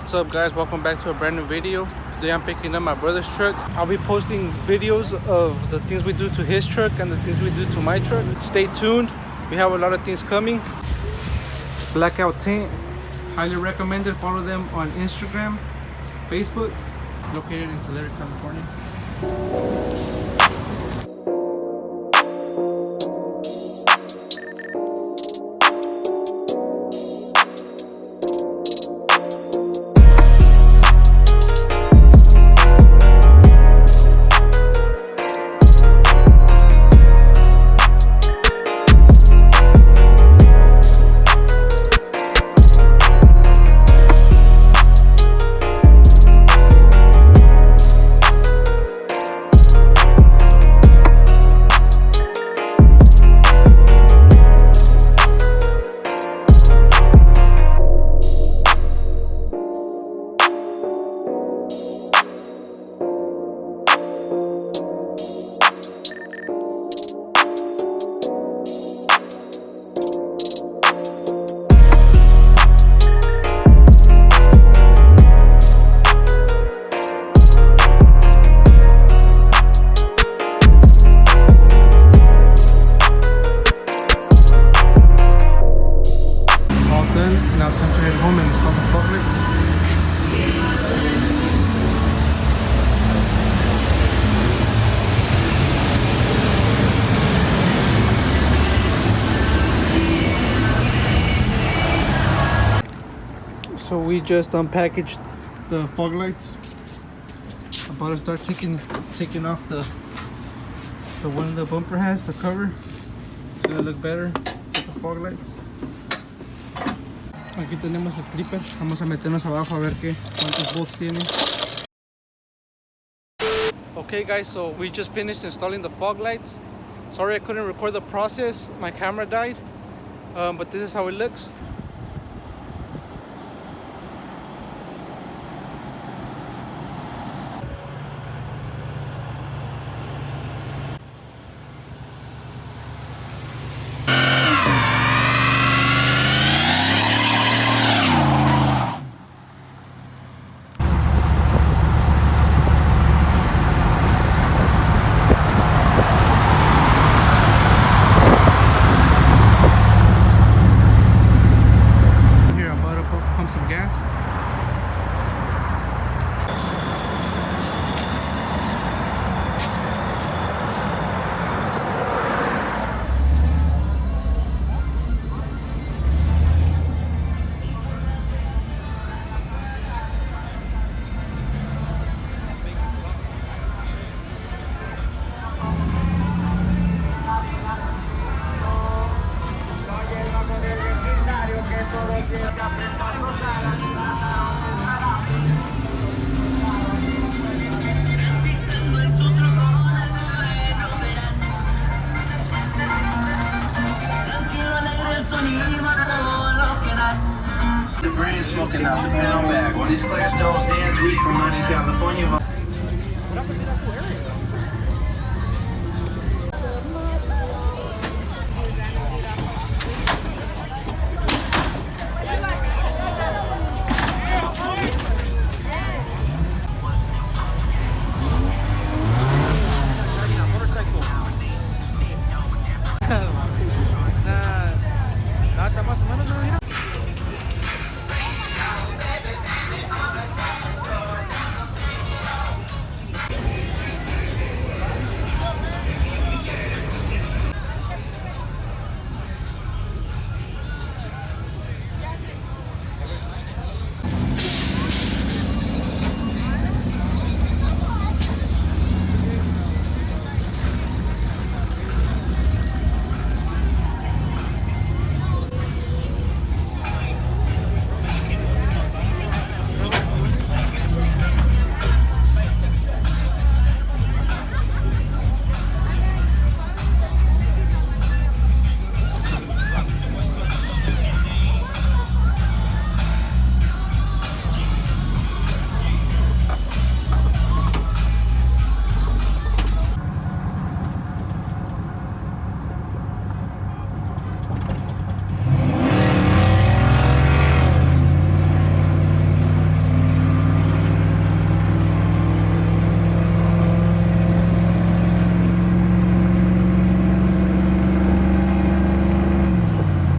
What's up guys, welcome back to a brand new video. Today I'm picking up my brother's truck. I'll be posting videos of the things we do to his truck and the things we do to my truck. Stay tuned, we have a lot of things coming. Blackout Tint, highly recommended. Follow them on Instagram, Facebook. Located in Toledo, California. Now time to head home and install the fog lights. So we just unpackaged the fog lights. I'm about to start taking off the one the bumper has, the cover. It's gonna look better with the fog lights. Aquí tenemos el clipper, vamos a meternos abajo a ver cuántos bolts tiene. Okay guys, so we just finished installing the fog lights. Sorry I couldn't record the process, my camera died, but this is how it looks. Some gas. The brand smoking out the pound bag. While these clear stones dance, we from Northern California.